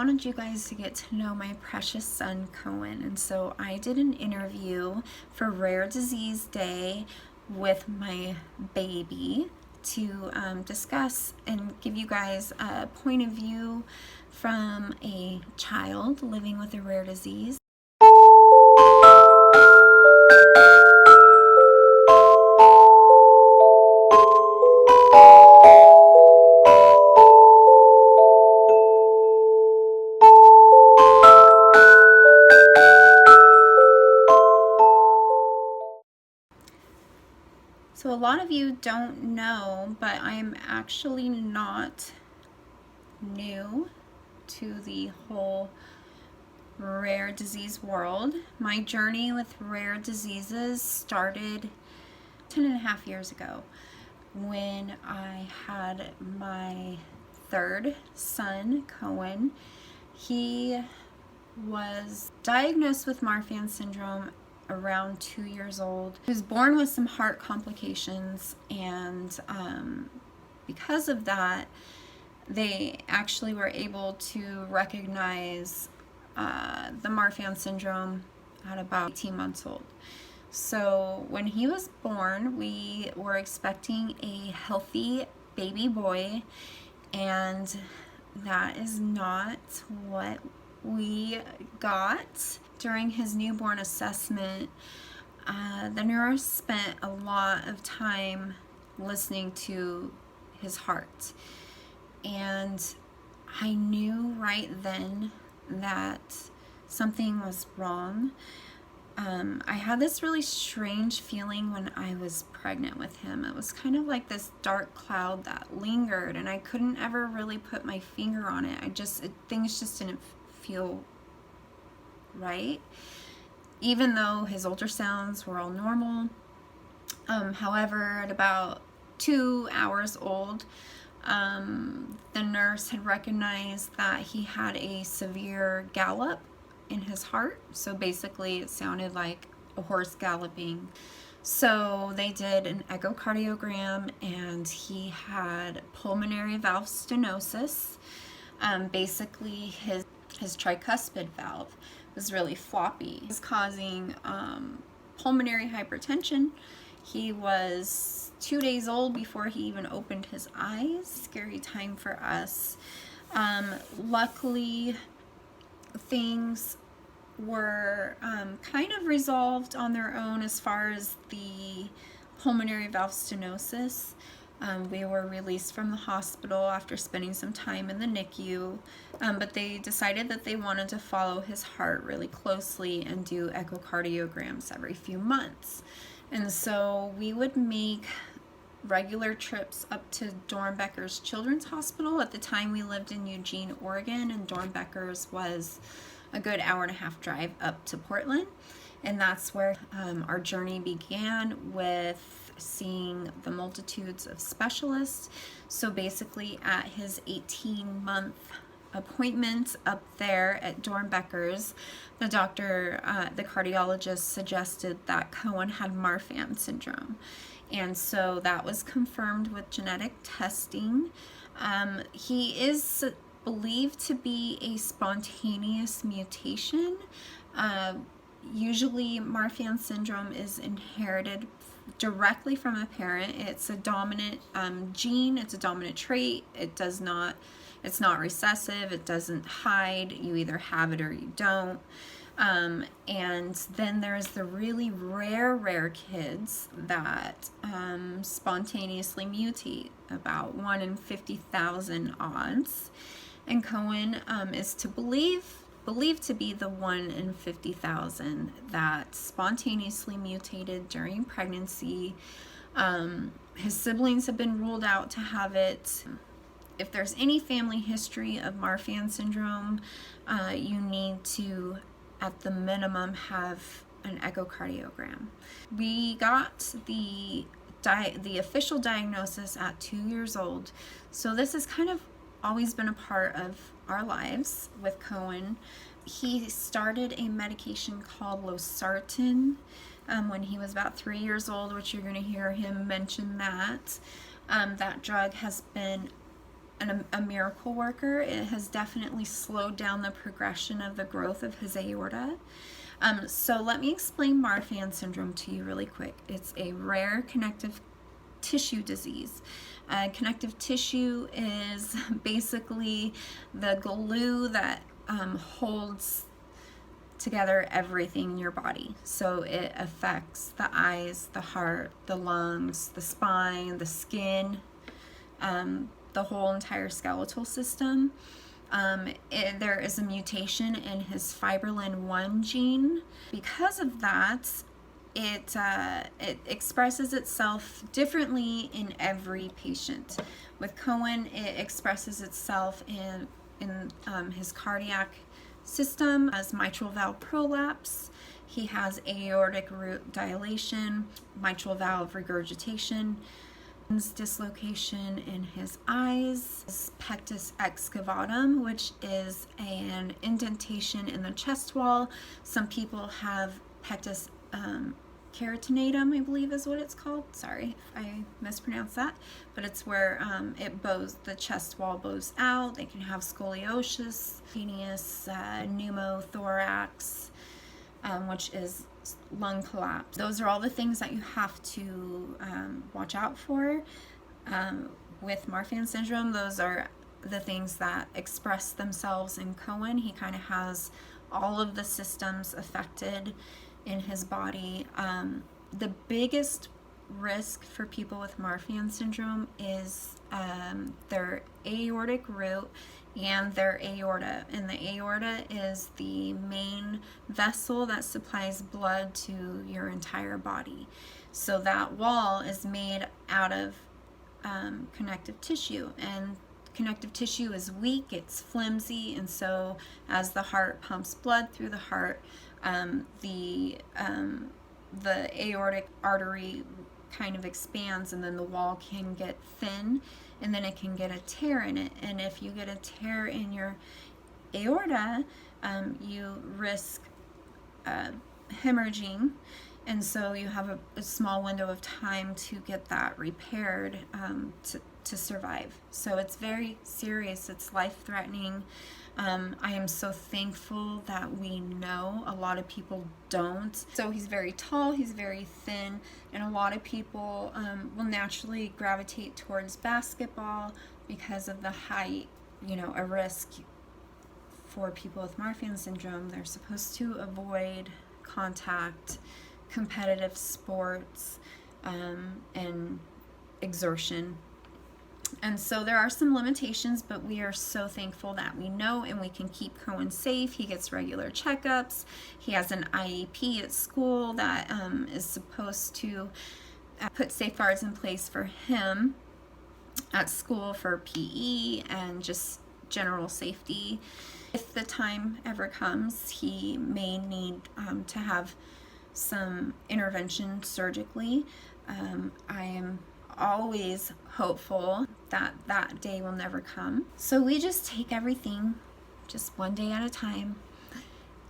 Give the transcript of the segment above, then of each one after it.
wanted you guys to get to know my precious son, Cohen. And so I did an interview for Rare Disease Day with my baby to discuss and give you guys a point of view from a child living with a rare disease. So a lot of you don't know, but I'm actually not new to the whole rare disease world. My journey with rare diseases started 10.5 years ago when I had my third son, Cohen. He was diagnosed with Marfan Syndrome around 2 years old. He was born with some heart complications, and because of that, they actually were able to recognize the Marfan Syndrome at about 18 months old. So when he was born, we were expecting a healthy baby boy, and that is not what we got. During his newborn assessment, the nurse spent a lot of time listening to his heart, and I knew right then that something was wrong. I had this really strange feeling when I was pregnant with him. It was kind of like this dark cloud that lingered, and I couldn't ever really put my finger on it. Things just didn't feel right, even though his ultrasounds were all normal. However, at about 2 hours old, the nurse had recognized that he had a severe gallop in his heart. So basically it sounded like a horse galloping. So they did an echocardiogram, and he had pulmonary valve stenosis. Basically his tricuspid valve was really floppy. It was causing pulmonary hypertension. He was 2 days old before he even opened his eyes. Scary time for us. Luckily, things were kind of resolved on their own as far as the pulmonary valve stenosis. We were released from the hospital after spending some time in the NICU, but they decided that they wanted to follow his heart really closely and do echocardiograms every few months. And so we would make regular trips up to Dornbecker's Children's Hospital. At the time, we lived in Eugene, Oregon, and Dornbecker's was a good 1.5-hour drive up to Portland. And that's where our journey began, with seeing the multitudes of specialists. So basically at his 18-month appointment up there at Dornbecker's, the cardiologist suggested that Cohen had Marfan syndrome. And so that was confirmed with genetic testing. He is believed to be a spontaneous mutation. Usually Marfan syndrome is inherited directly from a parent. It's a dominant gene, it's a dominant trait. It's not recessive, it doesn't hide. You either have it or you don't. And then there's the really rare kids that spontaneously mutate, about 1 in 50,000 odds. And Cohen is believed to be the 1 in 50,000 that spontaneously mutated during pregnancy. His siblings have been ruled out to have it. If there's any family history of Marfan syndrome, you need to, at the minimum, have an echocardiogram. We got the official diagnosis at 2 years old, so this has kind of always been a part of our lives with Cohen. He started a medication called losartan when he was about 3 years old, which you're going to hear him mention that. That drug has been a miracle worker. It has definitely slowed down the progression of the growth of his aorta. So let me explain Marfan syndrome to you really quick. It's a rare connective tissue disease. Connective tissue is basically the glue that holds together everything in your body. So it affects the eyes, the heart, the lungs, the spine, the skin, the whole entire skeletal system. There is a mutation in his fibrillin-1 gene. Because of that, it expresses itself differently in every patient. With Cohen, it expresses itself in his cardiac system as mitral valve prolapse. He has aortic root dilation, mitral valve regurgitation, dislocation in his eyes, pectus excavatum, which is an indentation in the chest wall. Some people have pectus carotinatum, I believe is what it's called. Sorry if I mispronounced that, but it's where it bows, the chest wall bows out. They can have scoliosis, venous pneumothorax, which is lung collapse. Those are all the things that you have to watch out for with Marfan syndrome. Those are the things that express themselves in Cohen. He kind of has all of the systems affected in his body. The biggest risk for people with Marfan syndrome is their aortic root and their aorta. And the aorta is the main vessel that supplies blood to your entire body. So that wall is made out of connective tissue, and connective tissue is weak, it's flimsy, and so as the heart pumps blood through the heart, the aortic artery kind of expands, and then the wall can get thin, and then it can get a tear in it. And if you get a tear in your aorta, you risk hemorrhaging, and so you have a small window of time to get that repaired to survive. So it's very serious, it's life-threatening. I am so thankful that we know. A lot of people don't. So he's very tall, he's very thin, and a lot of people will naturally gravitate towards basketball because of the height, a risk for people with Marfan syndrome. They're supposed to avoid contact, competitive sports, and exertion. And so there are some limitations, but we are so thankful that we know, and we can keep Cohen safe. He gets regular checkups. He has an IEP at school that is supposed to put safeguards in place for him at school for PE and just general safety. If the time ever comes, he may need to have some intervention surgically. I am always hopeful that that day will never come. So we just take everything just one day at a time.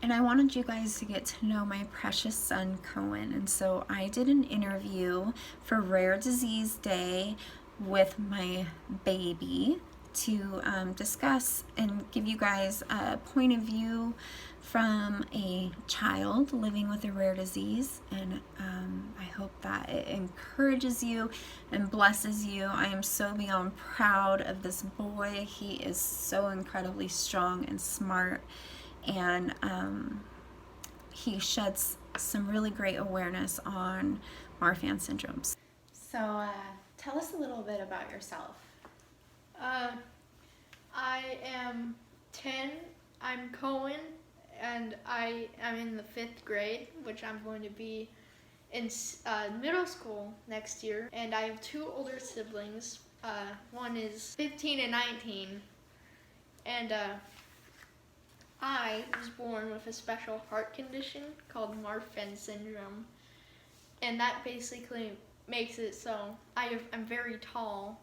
And I wanted you guys to get to know my precious son, Cohen. And so I did an interview for Rare Disease Day with my baby to discuss and give you guys a point of view from a child living with a rare disease, and I hope that it encourages you and blesses you. I am so beyond proud of this boy. He is so incredibly strong and smart, and he sheds some really great awareness on Marfan syndrome. So tell us a little bit about yourself. I am 10. I'm Cohen, and I am in the 5th grade, which I'm going to be in middle school next year. And I have 2 older siblings. One is 15 and 19. And I was born with a special heart condition called Marfan Syndrome. And that basically makes it so I'm very tall,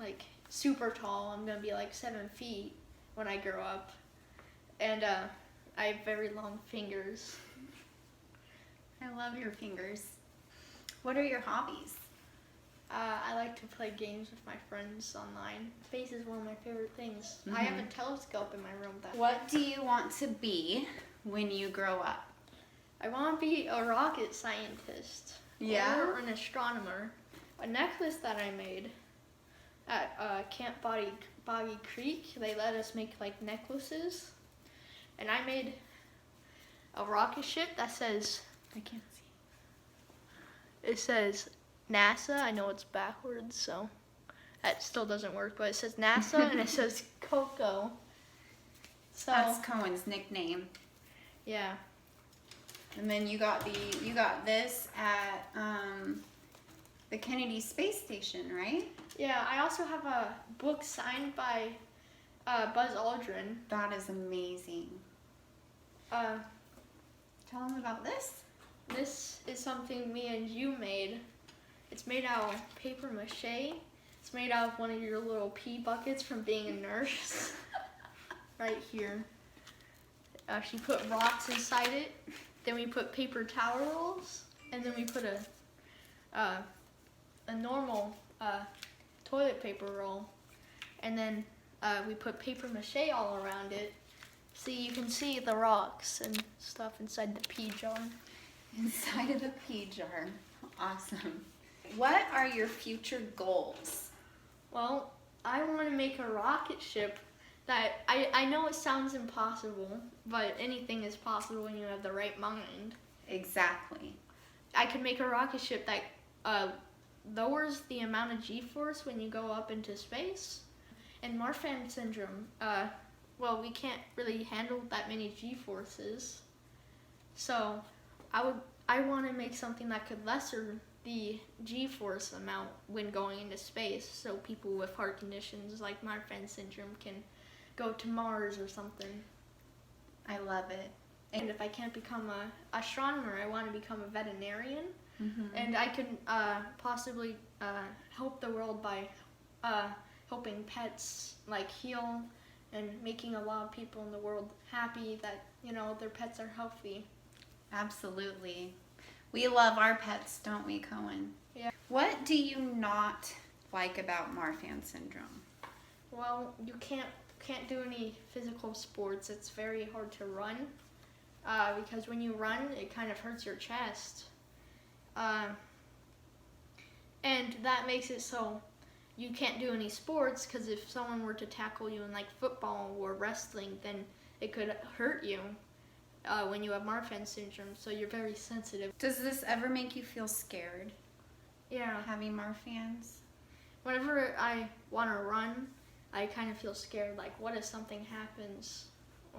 like super tall. I'm gonna be like 7 feet when I grow up, and I have very long fingers. I love your fingers. What are your hobbies? I like to play games with my friends online. Space is one of my favorite things. I have a telescope in my room. What do you want to be when you grow up? I want to be a rocket scientist. Yeah? Or an astronomer. A necklace that I made at Camp Boggy Creek, they let us make like necklaces. And I made a rocket ship that says, I can't see. It says NASA. I know it's backwards, so that still doesn't work, but it says NASA and it says Coco. So That's Cohen's nickname. yeah. And then you got this at the Kennedy Space Station, right? Yeah, I also have a book signed by Buzz Aldrin. That is amazing. Tell them about this. This is something me and you made. It's made out of paper mache. It's made out of one of your little pee buckets from being a nurse. Right here. She put rocks inside it. Then we put paper towel rolls. And then we put a normal toilet paper roll. And then we put paper mache all around it. So you can see the rocks and stuff inside the pee jar. Inside of the pea jar. Awesome. What are your future goals? Well, I want to make a rocket ship that, I know it sounds impossible, but anything is possible when you have the right mind. Exactly. I could make a rocket ship that lowers the amount of G-force when you go up into space. And Marfan Syndrome, well, we can't really handle that many G-forces. So I want to make something that could lessen the G-force amount when going into space, so people with heart conditions like Marfan Syndrome can go to Mars or something. I love it. And if I can't become an astronomer, I want to become a veterinarian. Mm-hmm. And I could possibly help the world by helping pets like heal and making a lot of people in the world happy that, you know, their pets are healthy. Absolutely. We love our pets, don't we, Coen? Yeah. What do you not like about Marfan Syndrome? Well, you can't do any physical sports. It's very hard to run because when you run, it kind of hurts your chest. And that makes it so you can't do any sports because if someone were to tackle you in like football or wrestling, then it could hurt you when you have Marfan Syndrome, so you're very sensitive. Does this ever make you feel scared, Yeah. having Marfans? Whenever I want to run, I kind of feel scared, like what if something happens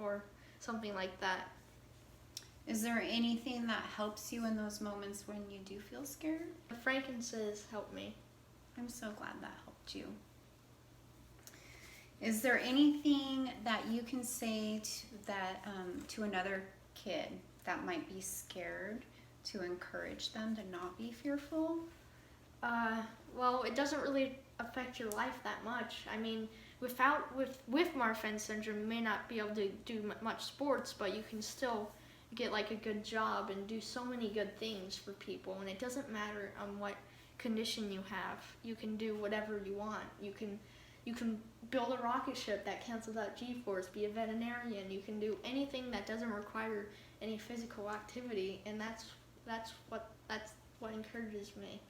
or something like that. Is there anything that helps you in those moments when you do feel scared? Frankincense helped me. I'm so glad that helped you. Is there anything that you can say to another kid that might be scared to encourage them to not be fearful? Well, it doesn't really affect your life that much. I mean, with Marfan Syndrome, you may not be able to do much sports, but you can still get like a good job and do so many good things for people. And it doesn't matter what condition you have. You can do whatever you want. You can build a rocket ship that cancels out G-force, be a veterinarian. You can do anything that doesn't require any physical activity, and that's what encourages me.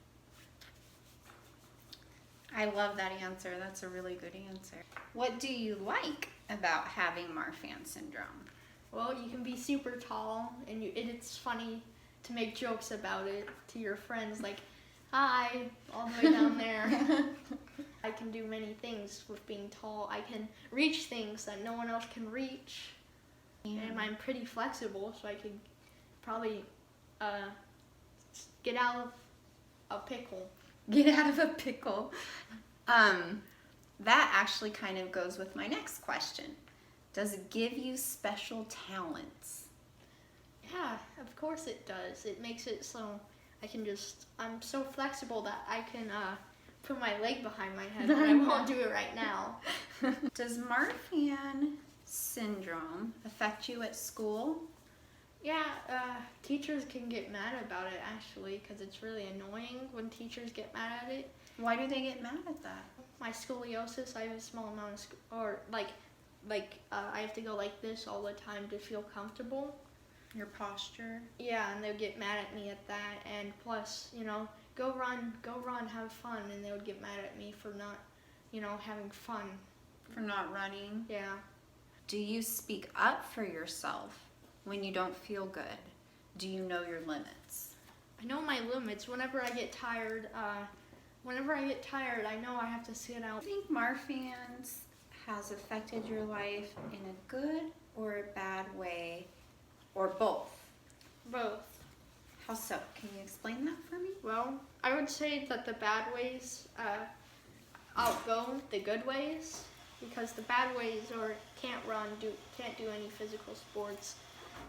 I love that answer. That's a really good answer. What do you like about having Marfan Syndrome? Well, you can be super tall, and it's funny to make jokes about it to your friends, like, hi, all the way down there. I can do many things with being tall. I can reach things that no one else can reach. Yeah. And I'm pretty flexible, so I could probably get out of a pickle. Get out of a pickle. That actually kind of goes with my next question. Does it give you special talents? Yeah, of course it does. It makes it so I'm so flexible that I can put my leg behind my head, but I won't do it right now. Does Marfan Syndrome affect you at school? Yeah, teachers can get mad about it actually, because it's really annoying when teachers get mad at it. Why do they get mad at that? My scoliosis, I have a small amount of, or I have to go like this all the time to feel comfortable. Your posture? Yeah, and they would get mad at me at that, and plus, go run, have fun, and they would get mad at me for not, having fun. For not running? Yeah. Do you speak up for yourself when you don't feel good? Do you know your limits? I know my limits. Whenever I get tired, I know I have to sit out. Do you think Marfan's has affected your life in a good or a bad way, or both? Both. How so? Can you explain that for me? Well, I would say that the bad ways outgo the good ways, because the bad ways are can't do any physical sports,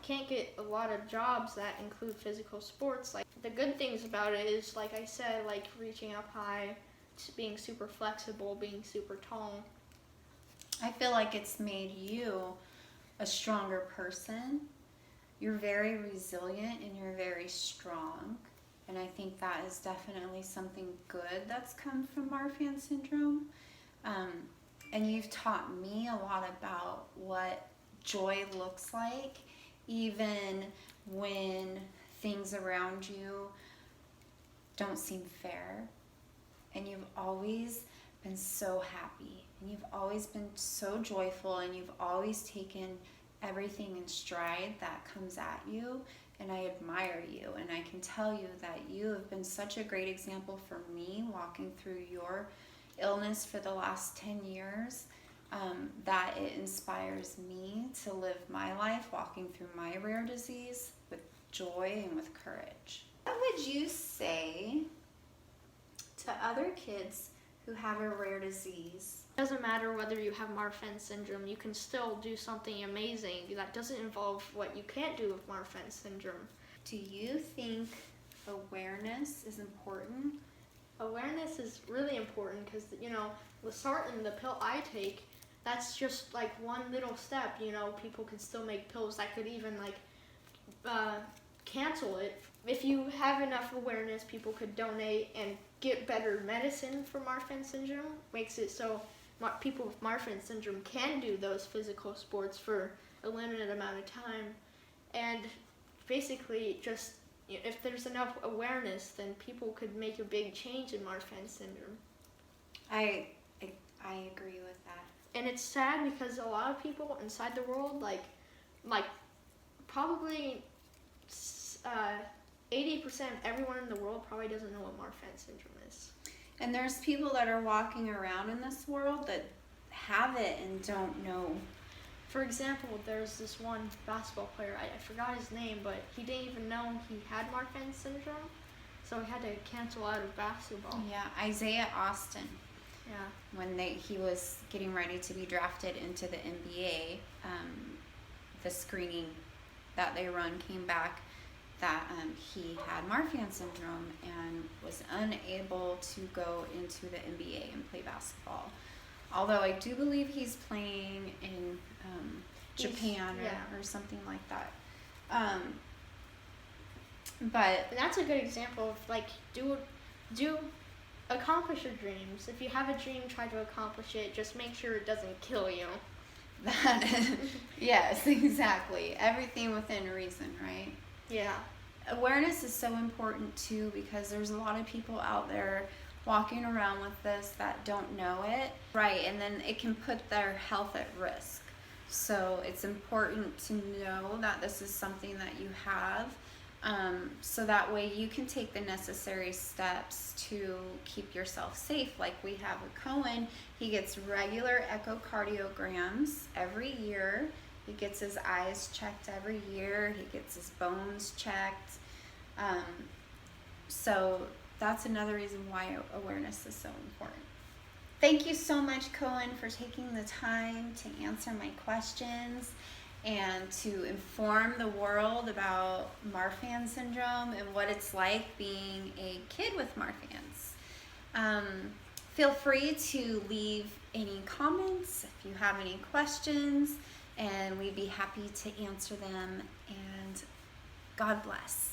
can't get a lot of jobs that include physical sports. Like, the good things about it is, like I said, like reaching up high, being super flexible, being super tall. I feel like it's made you a stronger person. You're very resilient and you're very strong. And I think that is definitely something good that's come from Marfan Syndrome. And you've taught me a lot about what joy looks like, even when things around you don't seem fair. And you've always been so happy, and you've always been so joyful, and you've always taken everything in stride that comes at you. And I admire you, and I can tell you that you have been such a great example for me walking through your illness for the last 10 years, that it inspires me to live my life walking through my rare disease with joy and with courage. What would you say to other kids who have a rare disease? It doesn't matter whether you have Marfan Syndrome, you can still do something amazing that doesn't involve what you can't do with Marfan Syndrome. Do you think awareness is important? Awareness is really important because, Losartan, the pill I take, that's just like one little step. People can still make pills that could even cancel it. If you have enough awareness, people could donate and get better medicine for Marfan Syndrome. Makes it so people with Marfan Syndrome can do those physical sports for a limited amount of time. And basically, just if there's enough awareness, then people could make a big change in Marfan Syndrome. I agree with that. And it's sad because a lot of people inside the world, probably 80% of everyone in the world probably doesn't know what Marfan Syndrome is. And there's people that are walking around in this world that have it and don't know. For example, there's this one basketball player, I forgot his name, but he didn't even know he had Marfan Syndrome, so he had to cancel out of basketball. Yeah, Isaiah Austin. Yeah. When he was getting ready to be drafted into the NBA, the screening that they run came back that he had Marfan Syndrome and was unable to go into the NBA and play basketball. Although I do believe he's playing in Japan or something like that. But and that's a good example of accomplish your dreams. If you have a dream, try to accomplish it. Just make sure it doesn't kill you. Yes, exactly. Everything within reason, right? Yeah. Awareness is so important too, because there's a lot of people out there walking around with this that don't know it, right? And then it can put their health at risk. So it's important to know that this is something that you have, so that way you can take the necessary steps to keep yourself safe. Like we have with Cohen, he gets regular echocardiograms every year. He gets his eyes checked every year. He gets his bones checked. So that's another reason why awareness is so important. Thank you so much, Coen, for taking the time to answer my questions and to inform the world about Marfan Syndrome and what it's like being a kid with Marfan's. Feel free to leave any comments if you have any questions, and we'd be happy to answer them. And God bless.